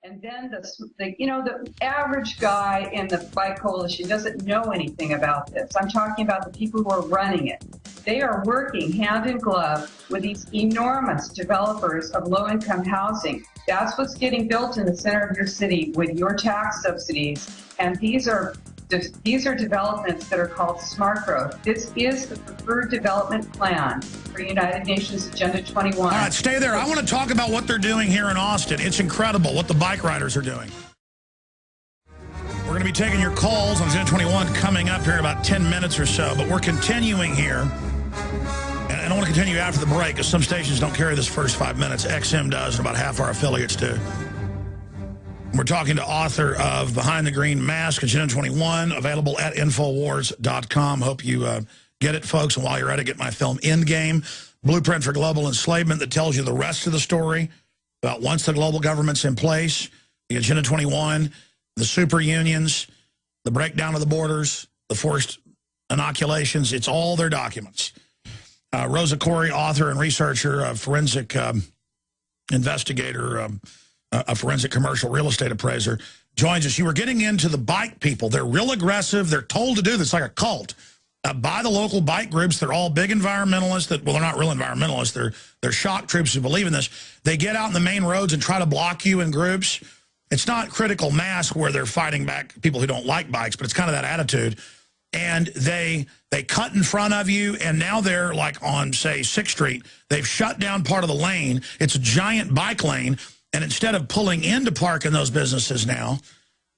And then the average guy in the bike coalition doesn't know anything about this. I'm talking about the people who are running it. They are working hand in glove with these enormous developers of low-income housing. That's what's getting built in the center of your city with your tax subsidies. And these are developments that are called smart growth. This is the preferred development plan for United Nations Agenda 21. All right, stay there. I want to talk about what they're doing here in Austin. It's incredible what the bike riders are doing. We're going to be taking your calls on Agenda 21 coming up here in about 10 minutes or so, but we're continuing here. And I want to continue after the break, because some stations don't carry this first 5 minutes. XM does, and about half our affiliates do. We're talking to author of Behind the Green Mask, Agenda 21, available at Infowars.com. Hope you get it, folks. And while you're at it, get my film Endgame, Blueprint for Global Enslavement, that tells you the rest of the story about once the global government's in place, the Agenda 21, the super unions, the breakdown of the borders, the forced inoculations. It's all their documents. Rosa Koire, author and researcher, a forensic investigator, a forensic commercial real estate appraiser, joins us. You were getting into the bike people. They're real aggressive. They're told to do this like a cult by the local bike groups. They're all big environmentalists. Well, they're not real environmentalists. They're shock troops who believe in this. They get out in the main roads and try to block you in groups. It's not critical mass where they're fighting back people who don't like bikes, but it's kind of that attitude. And they cut in front of you, and now they're like on, say, 6th Street. They've shut down part of the lane. It's a giant bike lane. And instead of pulling in to park in those businesses now,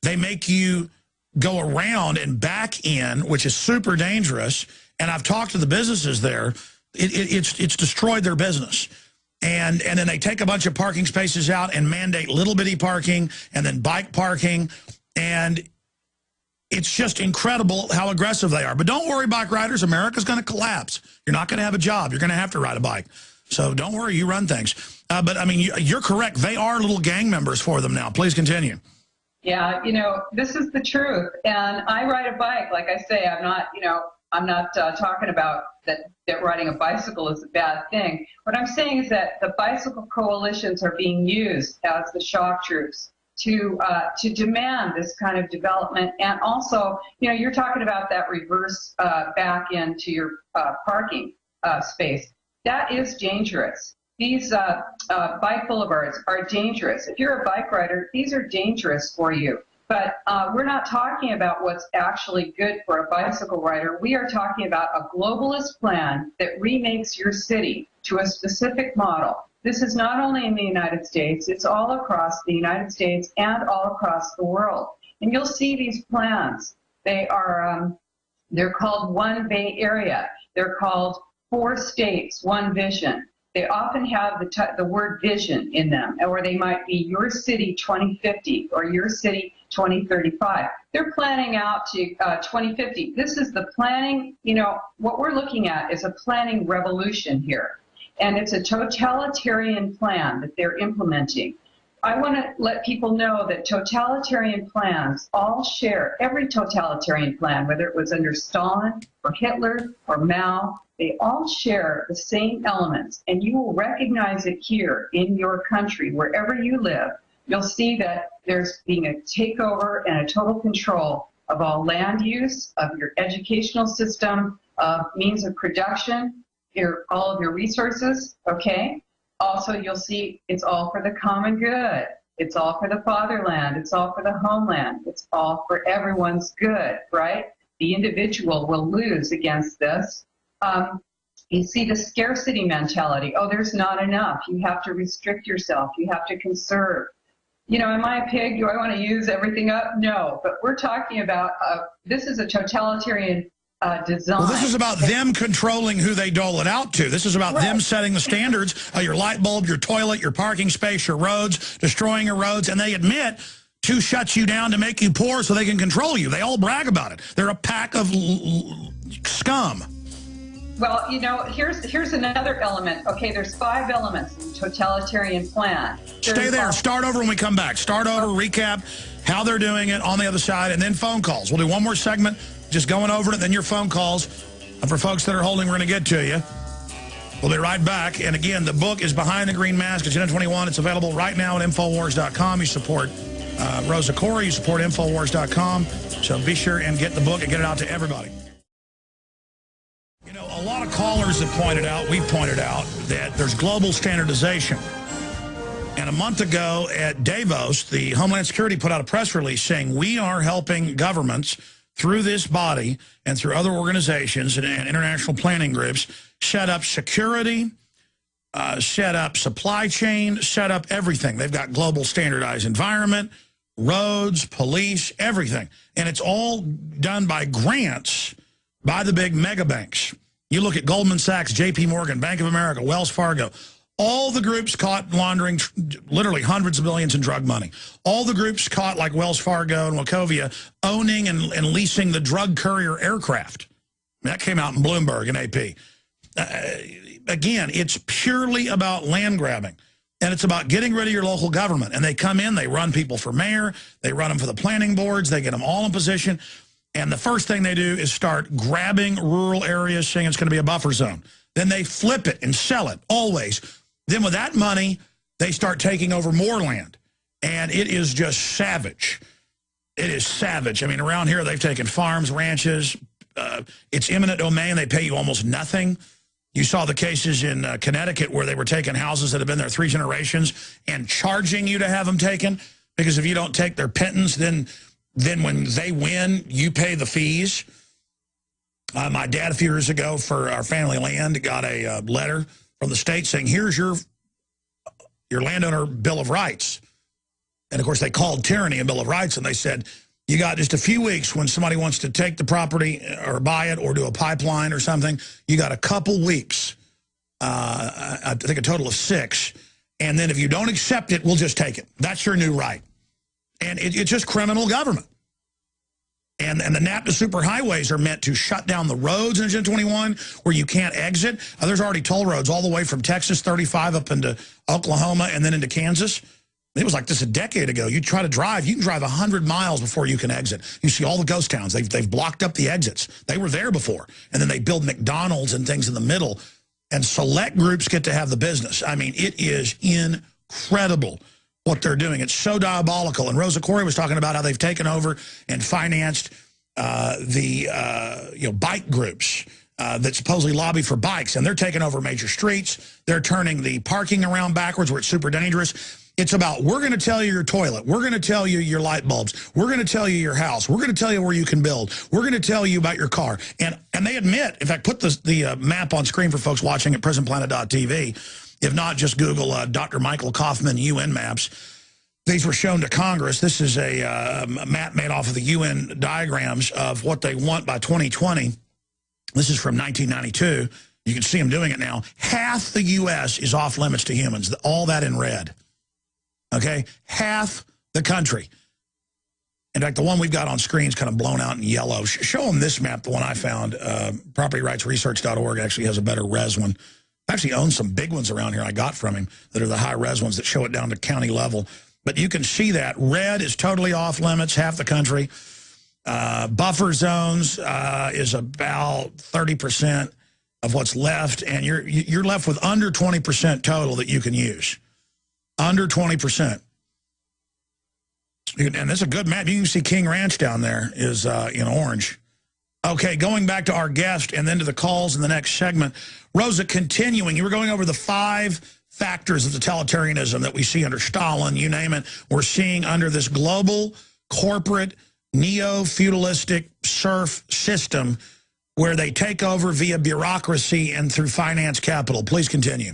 they make you go around and back in, which is super dangerous. And I've talked to the businesses there. It's destroyed their business. And then they take a bunch of parking spaces out and mandate little bitty parking and then bike parking. And it's just incredible how aggressive they are. But don't worry, bike riders. America's going to collapse. You're not going to have a job. You're going to have to ride a bike. So don't worry, you run things. But, I mean, you're correct. They are little gang members for them now. Please continue. Yeah, this is the truth. And I ride a bike. Like I say, I'm not talking about that riding a bicycle is a bad thing. What I'm saying is that the bicycle coalitions are being used as the shock troops to demand this kind of development. And also, you're talking about that reverse back into your parking space. That is dangerous. These bike boulevards are dangerous. If you're a bike rider, these are dangerous for you. But we're not talking about what's actually good for a bicycle rider. We are talking about a globalist plan that remakes your city to a specific model. This is not only in the United States, it's all across the United States and all across the world. And you'll see these plans. They're called One Bay Area. They're called 4 states, one vision. They often have the word vision in them, or they might be your city 2050 or your city 2035. They're planning out to 2050. This is the planning, what we're looking at is a planning revolution here. And it's a totalitarian plan that they're implementing. I want to let people know that totalitarian plans all share, every totalitarian plan, whether it was under Stalin or Hitler or Mao, they all share the same elements. And you will recognize it here in your country, wherever you live. You'll see that there's being a takeover and a total control of all land use, of your educational system, of means of production, all of your resources, okay? Also, you'll see it's all for the common good. It's all for the fatherland. It's all for the homeland. It's all for everyone's good, right? The individual will lose against this. You see the scarcity mentality. Oh, there's not enough. You have to restrict yourself. You have to conserve. Am I a pig? Do I want to use everything up? No, but we're talking about, this is a totalitarian design. Well, this is about them controlling who they dole it out to. This is about them setting the standards of your light bulb, your toilet, your parking space, your roads, destroying your roads, and they admit to shut you down to make you poor so they can control you. They all brag about it. They're a pack of scum. Well, here's another element. Okay, there's 5 elements in the totalitarian plan. Stay there. Start over when we come back. Start over, recap how they're doing it on the other side, and then phone calls. We'll do one more segment, just going over it, then your phone calls. And for folks that are holding, we're going to get to you. We'll be right back. And again, the book is Behind the Green Mask, Agenda 21. It's available right now at Infowars.com. You support Rosa Koire. You support Infowars.com. So be sure and get the book and get it out to everybody. You know, a lot of callers have pointed out, we've pointed out, that there's global standardization. And a month ago at Davos, the Homeland Security put out a press release saying we are helping governments through this body and through other organizations and international planning groups set up security, set up supply chain, set up everything. They've got global standardized environment, roads, police, everything. And it's all done by grants by the big mega banks. You look at Goldman Sachs, JP Morgan, Bank of America, Wells Fargo, all the groups caught laundering literally hundreds of billions in drug money. All the groups caught, like Wells Fargo and Wachovia, owning and leasing the drug courier aircraft. That came out in Bloomberg and AP. Again, it's purely about land grabbing. And it's about getting rid of your local government. And they come in, they run people for mayor, they run them for the planning boards, they get them all in position. And the first thing they do is start grabbing rural areas, saying it's going to be a buffer zone. Then they flip it and sell it, always. Then with that money, they start taking over more land. And it is just savage. It is savage. I mean, around here, they've taken farms, ranches. It's eminent domain. They pay you almost nothing. You saw the cases in Connecticut where they were taking houses that have been there 3 generations and charging you to have them taken. Because if you don't take their pittance, then when they win, you pay the fees. My dad, a few years ago, for our family land, got a letter from the state saying, here's your landowner Bill of Rights. And, of course, they called tyranny a Bill of Rights, and they said, you got just a few weeks when somebody wants to take the property or buy it or do a pipeline or something. You got a couple weeks, I think a total of 6. And then if you don't accept it, we'll just take it. That's your new right. And it's just criminal government. And the NAPTA superhighways are meant to shut down the roads in Agenda 21 where you can't exit. There's already toll roads all the way from Texas 35 up into Oklahoma and then into Kansas. It was like this a decade ago. You try to drive, you can drive 100 miles before you can exit. You see all the ghost towns. They've blocked up the exits. They were there before. And then they build McDonald's and things in the middle. And select groups get to have the business. I mean, it is incredible what they're doing. It's so diabolical. And Rosa Koire was talking about how they've taken over and financed the bike groups that supposedly lobby for bikes. And they're taking over major streets. They're turning the parking around backwards where it's super dangerous. It's about, we're going to tell you your toilet. We're going to tell you your light bulbs. We're going to tell you your house. We're going to tell you where you can build. We're going to tell you about your car. And they admit, in fact, put the map on screen for folks watching at prisonplanet.tv. If not, just Google Dr. Michael Kaufman UN maps. These were shown to Congress. This is a map made off of the UN diagrams of what they want by 2020. This is from 1992. You can see them doing it now. Half the U.S. is off limits to humans. All that in red. Okay? Half the country. In fact, the one we've got on screen is kind of blown out in yellow. Show them this map, the one I found. PropertyRightsResearch.org actually has a better res one. I actually own some big ones around here I got from him that are the high-res ones that show it down to county level. But you can see that. Red is totally off limits, half the country. Buffer zones is about 30% of what's left, and you're left with under 20% total that you can use. Under 20%. And that's a good map. You can see King Ranch down there is in orange. Okay, going back to our guest and then to the calls in the next segment. Rosa, continuing, you were going over the 5 factors of totalitarianism that we see under Stalin, you name it. We're seeing under this global, corporate, neo-feudalistic serf system where they take over via bureaucracy and through finance capital. Please continue.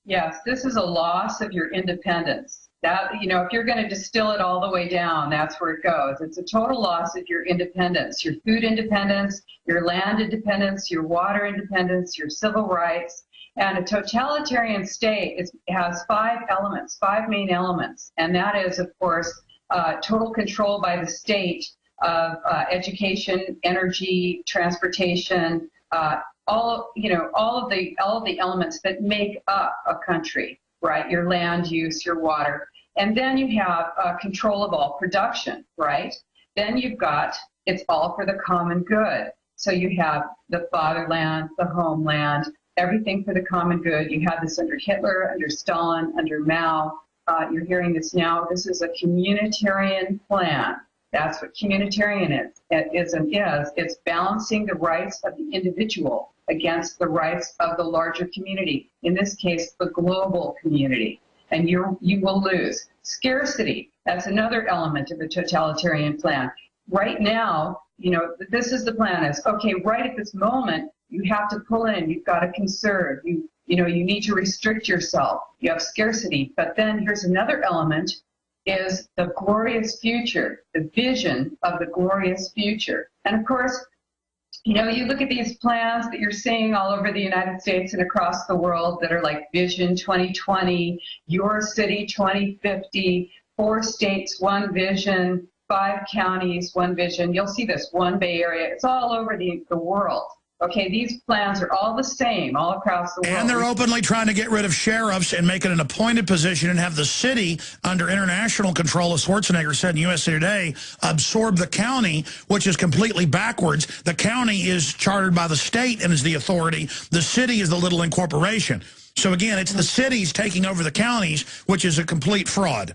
Yes, this is a loss of your independence. That, if you're going to distill it all the way down, that's where it goes. It's a total loss of your independence, your food independence, your land independence, your water independence, your civil rights. And a totalitarian state has 5 elements, 5 main elements. And that is, of course, total control by the state of education, energy, transportation, all of the elements that make up a country, right? Your land use, your water. And then you have control of all production, right? Then you've got, it's all for the common good. So you have the fatherland, the homeland, everything for the common good. You had this under Hitler, under Stalin, under Mao. You're hearing this now. This is a communitarian plan. That's what communitarian is. It's balancing the rights of the individual against the rights of the larger community, in this case, the global community. And you will lose. Scarcity, that's another element of a totalitarian plan. Right now, this is the plan is, okay, right at this moment, you have to pull in, you've got to conserve, you need to restrict yourself, you have scarcity. But then here's another element, is the glorious future, the vision of the glorious future. And of course, you look at these plans that you're seeing all over the United States and across the world that are like Vision 2020, Your City 2050, 4 states, 1 vision, 5 counties, 1 vision. You'll see this, 1 Bay Area. It's all over the world. Okay, these plans are all the same all across the world. And they're openly trying to get rid of sheriffs and make it an appointed position and have the city under international control, as Schwarzenegger said in USA Today, absorb the county, which is completely backwards. The county is chartered by the state and is the authority. The city is the little incorporation. So again, it's the cities taking over the counties, which is a complete fraud.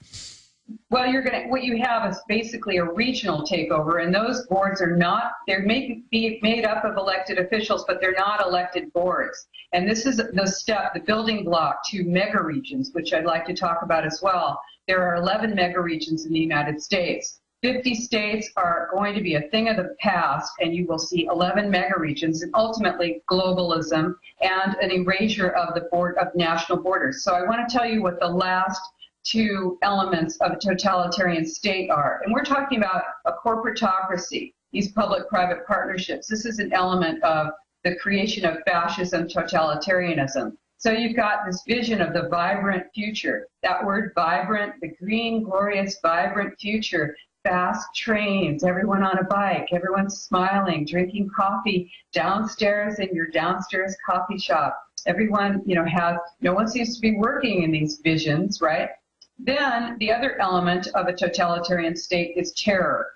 Well, what you have is basically a regional takeover, and those boards are not, they may be made up of elected officials, but they're not elected boards. And this is the building block to mega regions, which I'd like to talk about as well. There are 11 mega regions in the United States. 50 states are going to be a thing of the past, and you will see 11 mega regions, and ultimately globalism and an erasure of of national borders. So I want to tell you what the last 2 elements of a totalitarian state are. And we're talking about a corporatocracy, these public-private partnerships. This is an element of the creation of fascism, totalitarianism. So you've got this vision of the vibrant future. That word vibrant, the green, glorious, vibrant future. Fast trains, everyone on a bike, everyone smiling, drinking coffee downstairs in your downstairs coffee shop. Everyone, no one seems to be working in these visions, right? Then the other element of a totalitarian state is terror.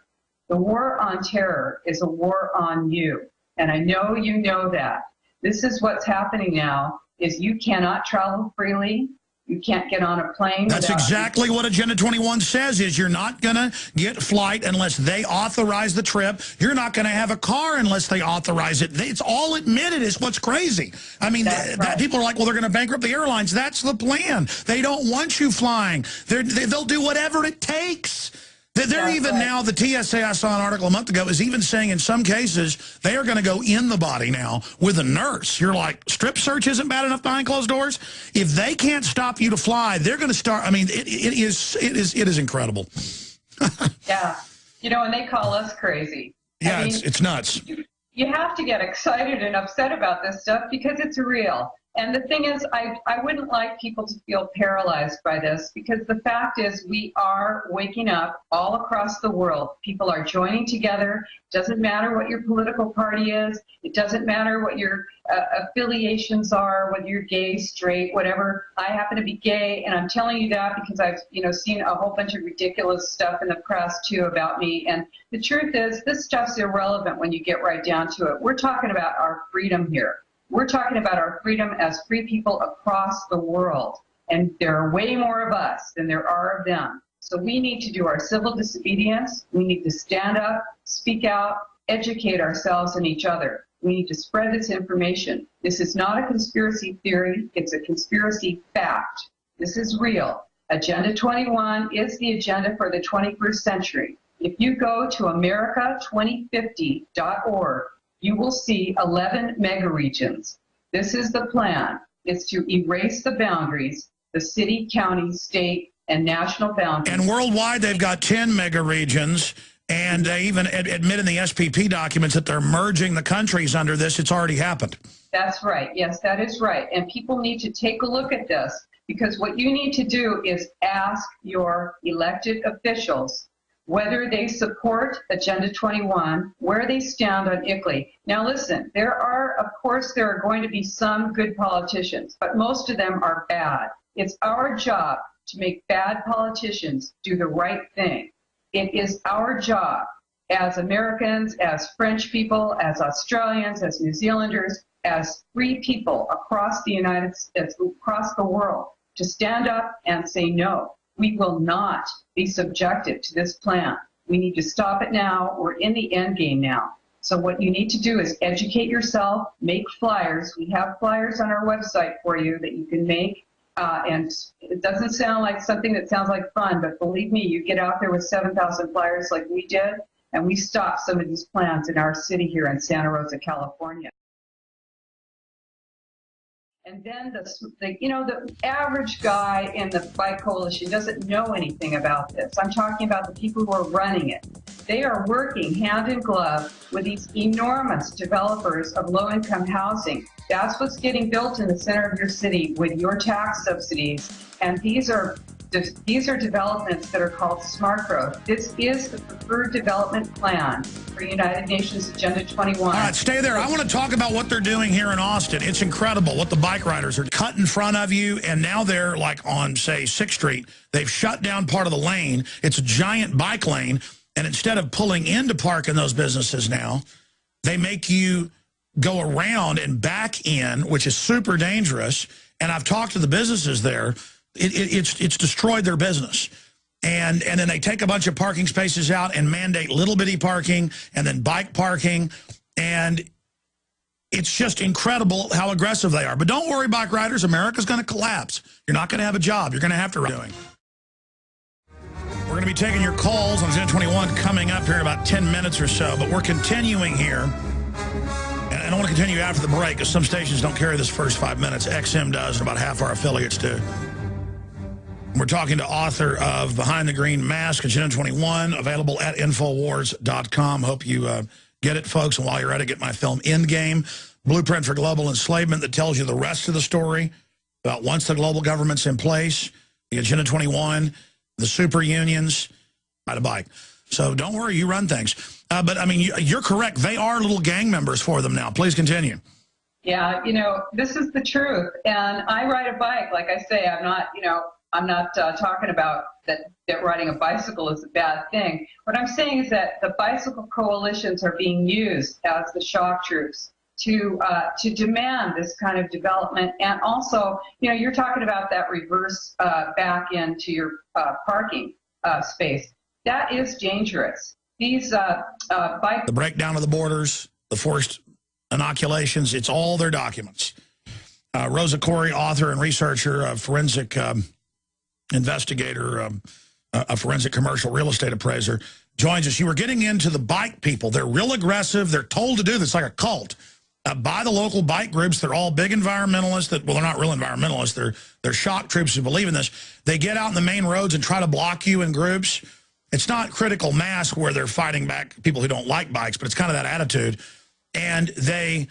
The war on terror is a war on you. And I know you know that. This is what's happening now, is you cannot travel freely. You can't get on a plane. That's exactly what Agenda 21 says, is you're not going to get flight unless they authorize the trip. You're not going to have a car unless they authorize it. It's all admitted is what's crazy. I mean, people are like, well, they're going to bankrupt the airlines. That's the plan. They don't want you flying. They'll do whatever it takes. They're even now, the TSA, I saw an article a month ago, is even saying in some cases they are going to go in the body now with a nurse. You're like, strip search isn't bad enough behind closed doors? If they can't stop you to fly, they're going to start. I mean, it is incredible. Yeah. And they call us crazy. Yeah, it's nuts. You have to get excited and upset about this stuff because it's real. And the thing is, I wouldn't like people to feel paralyzed by this, because the fact is we are waking up all across the world. People are joining together. It doesn't matter what your political party is. It doesn't matter what your affiliations are, whether you're gay, straight, whatever. I happen to be gay, and I'm telling you that because I've seen a whole bunch of ridiculous stuff in the press too about me. And the truth is, this stuff's irrelevant when you get right down to it. We're talking about our freedom here. We're talking about our freedom as free people across the world. And there are way more of us than there are of them. So we need to do our civil disobedience. We need to stand up, speak out, educate ourselves and each other. We need to spread this information. This is not a conspiracy theory. It's a conspiracy fact. This is real. Agenda 21 is the agenda for the 21st century. If you go to america2050.org, you will see 11 mega regions. This is the plan. It's to erase the boundaries, the city, county, state, and national boundaries. And worldwide, they've got 10 mega regions, and they even admit in the SPP documents that they're merging the countries under this. It's already happened. That's right. Yes, that is right. And people need to take a look at this, because what you need to do is ask your elected officials whether they support Agenda 21, where they stand on ICLEI. Now listen, there are going to be some good politicians, but most of them are bad. It's our job to make bad politicians do the right thing. It is our job as Americans, as French people, as Australians, as New Zealanders, as free people across the United States, across the world, to stand up and say, no, we will not be subjected to this plan. We need to stop it now. We're in the end game now. So what you need to do is educate yourself, make flyers. We have flyers on our website for you that you can make. And it doesn't sound like something that sounds like fun, but believe me, you get out there with 7,000 flyers like we did, and we stopped some of these plans in our city here in Santa Rosa, California. And then the average guy in the bike coalition doesn't know anything about this. I'm talking about the people who are running it. They are working hand in glove with these enormous developers of low-income housing. That's what's getting built in the center of your city with your tax subsidies. And these are developments that are called smart growth. This is the preferred development plan for United Nations Agenda 21. All right, stay there. I want to talk about what they're doing here in Austin. It's incredible what the bike riders are cut in front of you, and now they're like on, say, 6th Street. They've shut down part of the lane. It's a giant bike lane, and instead of pulling in to park in those businesses now, they make you go around and back in, which is super dangerous. And I've talked to the businesses there. It's destroyed their business. And then they take a bunch of parking spaces out and mandate little bitty parking and then bike parking. And it's just incredible how aggressive they are. But don't worry, bike riders, America's going to collapse. You're not going to have a job. You're going to have to doing. We're going to be taking your calls on Agenda 21 coming up here in about 10 minutes or so. But we're continuing here. And I want to continue after the break because some stations don't carry this first 5 minutes. XM does, and about half our affiliates do. We're talking to author of Behind the Green Mask, Agenda 21, available at Infowars.com. Hope you get it, folks. And while you're at it, get my film Endgame, Blueprint for Global Enslavement, that tells you the rest of the story about once the global government's in place, the Agenda 21, the super unions, ride a bike. So don't worry, you run things. But, I mean, you're correct. They are little gang members for them now. Please continue. Yeah, this is the truth. And I ride a bike. Like I say, I'm not talking about that riding a bicycle is a bad thing. What I'm saying is that the bicycle coalitions are being used as the shock troops to demand this kind of development. And also, you're talking about that reverse back into your parking space. That is dangerous. These bike... The breakdown of the borders, the forced inoculations, it's all their documents. Rosa Koire, author and researcher, a forensic investigator, a forensic commercial real estate appraiser, joins us. You were getting into the bike people. They're real aggressive. They're told to do this like a cult by the local bike groups. They're all big environmentalists. Well, they're not real environmentalists. They're shock troops who believe in this. They get out in the main roads and try to block you in groups. It's not critical mass where they're fighting back people who don't like bikes, but it's kind of that attitude. And they